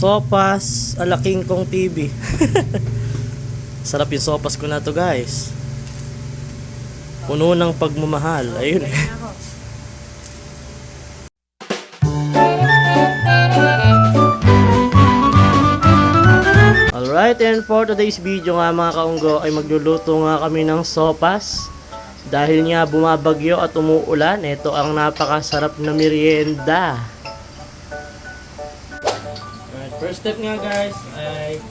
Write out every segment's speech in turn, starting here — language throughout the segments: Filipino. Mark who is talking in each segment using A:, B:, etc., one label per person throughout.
A: Sopas ala King Kong TV. Sarap yung sopas ko na to, guys. Puno ng pagmamahal. Ayun. Alright, and for today's video nga mga kaunggo ay magluluto nga kami ng sopas. Dahil nga bumabagyo at umuulan, ito ang napakasarap na merienda. Alright, first step nga guys ay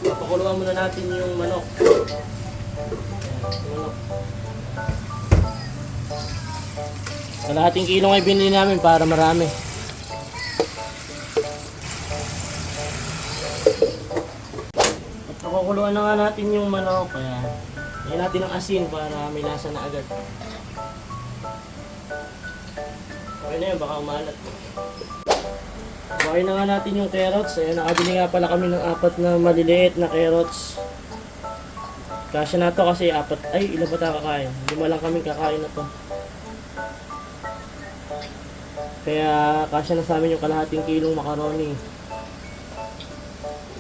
A: papakuluan muna natin yung manok. Ayan, yung manok. Kalahating kilong ay binili namin para marami. At pakukuluan na nga natin yung manok. Kaya lagyan natin ng asin para may lasa na agad. Okay na yun, baka umalat. Okay na nga natin yung carrots. Ayan, nakabili nga pala kami ng 4 na maliliit na carrots. Kasya na to kasi 4. Ay, ilan pa tayo kakain? 5 lang kami kakain na to. Kaya kasya na sa amin yung kalahating kilong macaroni.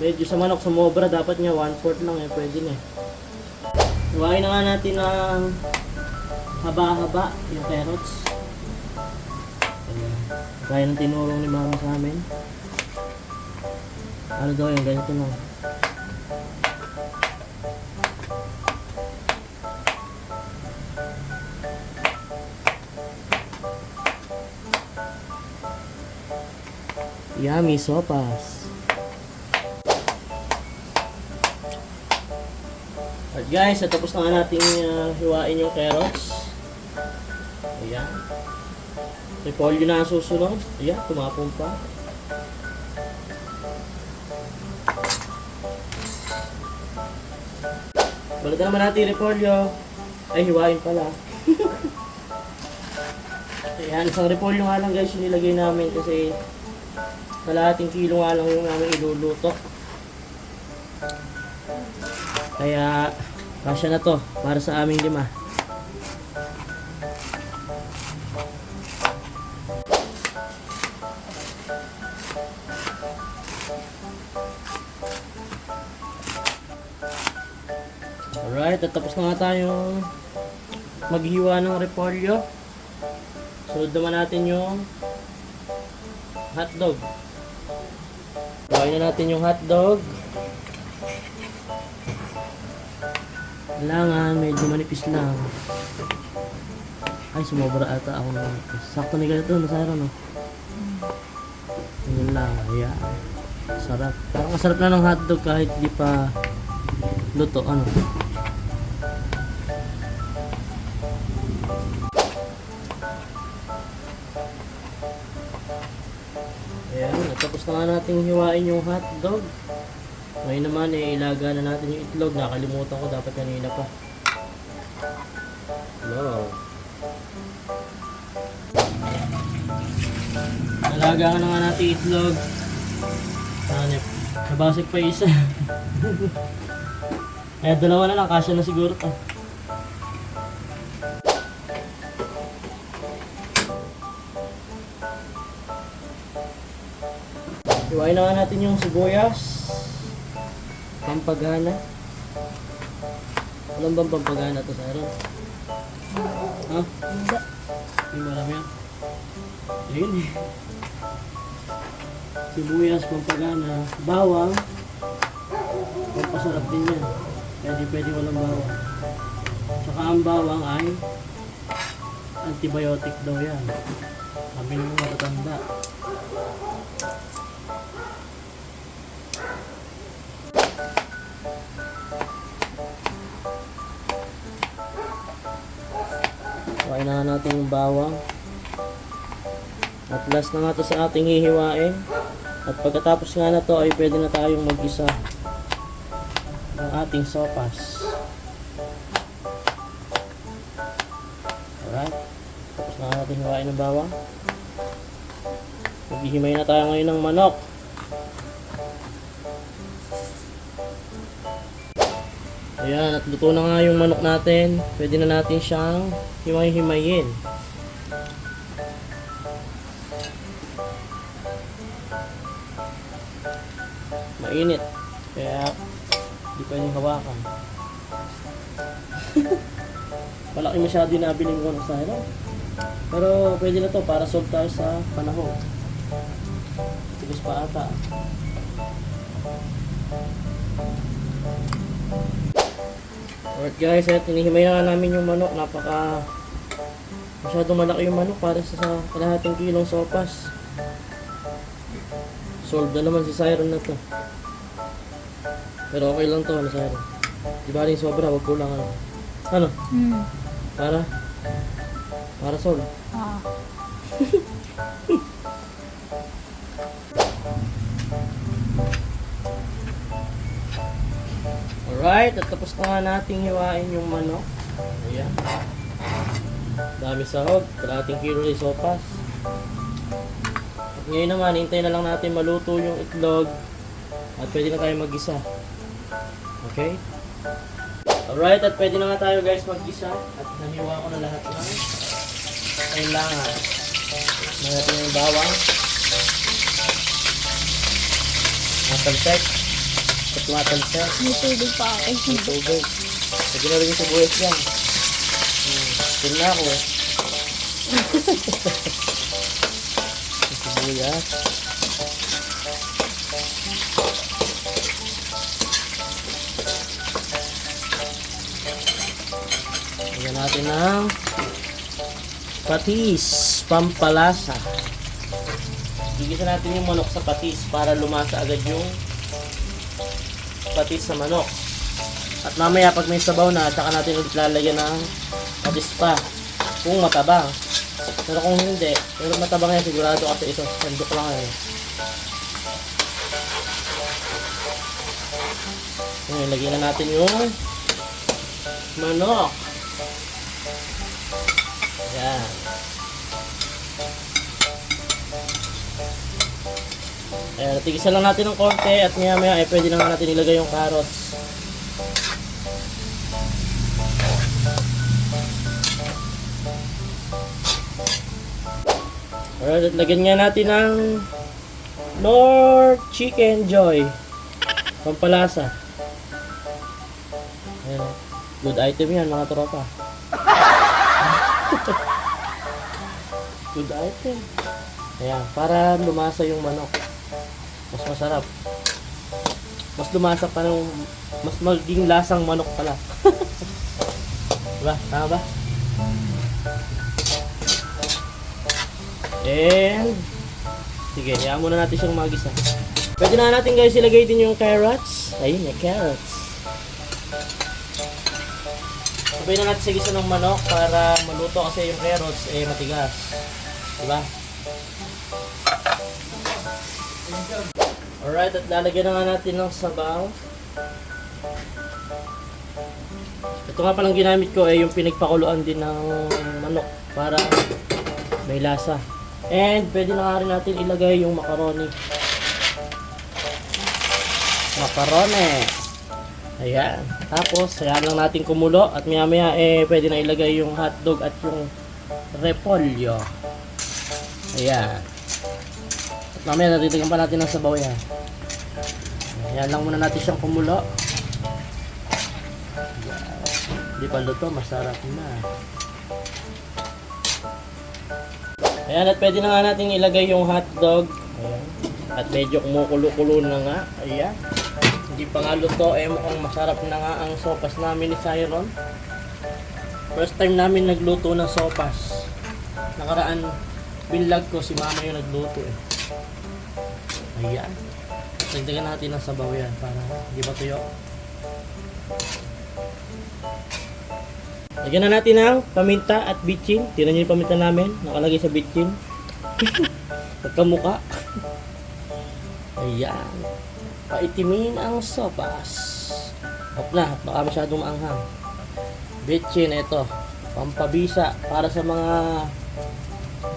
A: Medyo sa manok sumobra, dapat niya 1/4 lang eh, pwede na eh. Huwain na nga natin ng haba-haba yung carrots. Kaya ng tinurong ni mama sa amin. Ano daw yung ganito lang. Yummy sopas. At guys, tapos na nga natin hiwain yung carrots. Ayan. Repolyo na ang susunod. Ayan, tumapong pa. Balikan naman natin yung repolyo. Ay, hiwain pala. Ayan, isang repolyo nga lang guys yung nilagay namin kasi kalahating kilo nga lang yung namin iluluto. Kaya kasya na to para sa aming 5. Alright, at tapos na nga tayong maghiwa ng repolyo. Sunod naman natin yung hotdog. Gawin na natin yung hotdog. Kailangan medyo manipis lang. Ay, sumobra ata ako ng manipis. Sakto ni ganito, nasara no? Ganyan lang, ayan. Sarap. Parang masarap na ng hotdog kahit di pa luto, ano? Ayan, tapos na nga natin hiwain yung hotdog. Ngayon naman ilaga na natin yung itlog. Nakalimutan ko, dapat kanina pa. Hello. Nalaga na nga natin itlog. Hanip. Nabasag pa isa. Kaya 2 na lang, kasya na siguro to. Iwain na nga natin yung sibuyas. Pampagana. Alam bang pampagana to, Sarah? Ha? Hindi marami yan. Ayun eh. Sibuyas, pampagana. Bawang. Pampasarap din yan. Pwede walang bawang. Saka ang bawang ay antibiotic daw yan. Sabi ng mga matatanda. Kain na natin yung bawang. At last na nga to sa ating hihiwain. At pagkatapos nga na to ay pwede na tayong mag-isa ng ating sopas. Alright. Tapos na nga natin hiwain ng bawang. Maghihimay na tayo ngayon ng manok. Ayan, at luto na nga yung manok natin. Pwede na natin siyang himay-himayin. mainit. Kaya, hindi pwedeng hawakan. Malaki masyado yung nabiling ko sa hello. Pero pwede na to para solve tayo sa panahon. Tigas pa ata. Alright guys, at hinihimay na nga namin yung manok. Masyadong malaki yung manok para sa kalahating kilong sopas. Solve na naman si Siron na to. Pero okay lang to, ano Siron? Di ba rin sobra, wag kulang ano. Ano? Para solve.
B: Ah.
A: Alright, at tapos na nga nating hiwain yung manok. Ayan. Dami sahog, kalahating kilo rin sopas. At ngayon naman, hintayin na lang natin maluto yung itlog. At pwede na tayo mag-isa. Okay? Alright, at pwede na nga tayo guys mag-isa. At naniwa ko na lahat ng kailangan. Natin yung bawang. Matalsek. At matalsek.
B: May tubig pa ako.
A: May tubig. Pwede na rin yung sibuyas dyan. Ito na ako eh. Yung sibuyas. Lagyan natin ng patis, pampalasa. Gigisa natin yung manok sa patis para lumasa agad yung patis sa manok. At mamaya pag may sabaw na, tsaka natin ulit lalagyan ng patis pa. Kung matabang. Pero kung hindi, pero matabang yan sigurado kasi ito. Sandok lang eh. Ngayon, lagyan na natin yung manok. Ayan. Ayan, tigisan lang natin ng konti at maya maya ay pwede na natin ilagay yung carrots. Alright, at lagyan nga natin ng Knorr Chicken Joy. Pampalasa. Ayan. Good item yan mga tropa. Good item. Ayan, para lumasa yung manok. Mas masarap. Mas lumasa pa ng mas maging lasang manok pala. Diba? Tama ba? And sige, hayaan muna natin siyang magisa. Pwede na natin guys ilagay din yung carrots. Ayun, yung carrots. Sabay na natin sa gisa ng manok para maluto kasi yung carrots eh matigas. Diba? Alright, at lalagyan na nga natin ng sabaw. Ito nga palang ginamit ko ay yung pinagpakuluan din ng manok para may lasa. And pwede na nga rin natin ilagay yung macaroni. Macaroni. Ayan. Tapos, ayan lang natin kumulo. At maya maya pwede na ilagay yung hotdog at yung repolyo. Ayan. At mamaya natitigan pa natin ng sabaw yan. Ayan lang muna natin siyang kumulo. Hindi pa luto, masarap na. Ayan, at pwede na nga natin ilagay yung hotdog. Ayan. At medyo kumukulo-kulo na nga. Ayan. Hindi pa nga luto, mukhang masarap na nga ang sopas namin ni Siron. First time namin nagluto ng sopas. Nakaraan, binlog ko, si mama yung nagluto eh. Ayan. Dagdagan natin ng sabaw yan para hindi ba tuyo. Lagyan na natin ng paminta at bitchin. Tingnan nyo yung paminta namin. Nakalagay sa bitchin. Nagkamuka. Ayan. Paitimin ang sopas. Hop na. Baka masyadong maanghang. Bitchin, ito. Pampabisa. Para sa mga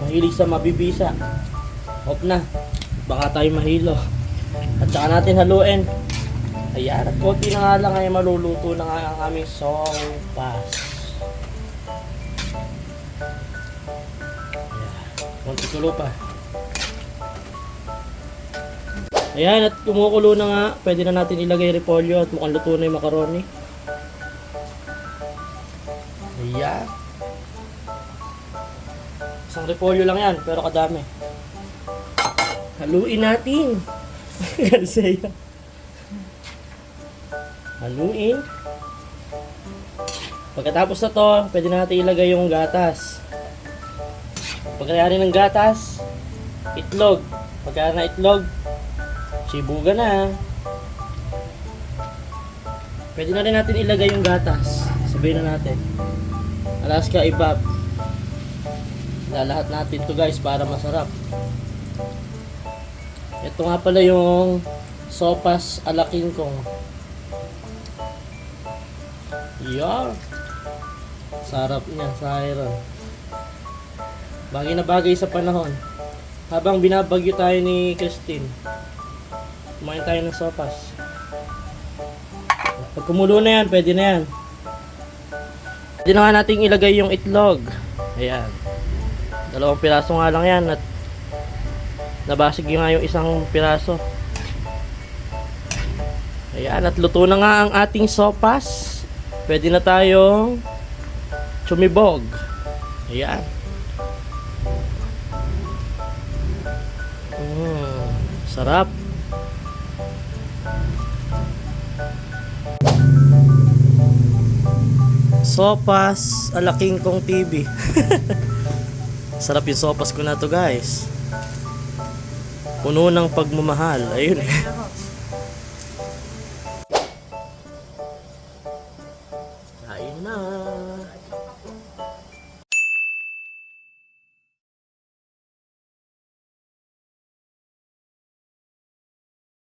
A: mahilig sa mabibisa. Hop na. Baka tayo mahilo. At saka natin haluin. Ayan. At konti na nga lang ay maluluto na nga ang aming sopas. Konti kulo pa. Ayan, at kumukulo na nga. Pwede na natin ilagay repolyo at mukhang luto na yung macaroni. Ayan. Isang repolyo lang yan, pero kadami. Haluin natin. Kasi haluin. Pagkatapos na to, pwede natin ilagay yung gatas. Pagkayari ng gatas, itlog. Pagkayari na itlog, sibuga na. Pwede na rin natin ilagay yung gatas. Sabihin na natin. Alaska Ibab. Lalahat natin to guys para masarap. Ito nga pala yung sopas ala King Kong. Yeah. Sarap niya sa iron. Bagay na bagay sa panahon. Habang binabagyo tayo ni Christine, kumain tayo ng sopas. Pag kumulo na yan, pwede na yan. Pwede na nga natin ilagay yung itlog. Ayan. 2 piraso nga lang yan at nabasig nga yung isang piraso. Ayan, at luto na nga ang ating sopas. Pwede na tayong tsumibog. Ayan. Sarap. Sopas ala King Kong TV. Sarap yung sopas ko na to guys. Puno ng pagmamahal. Ayun eh.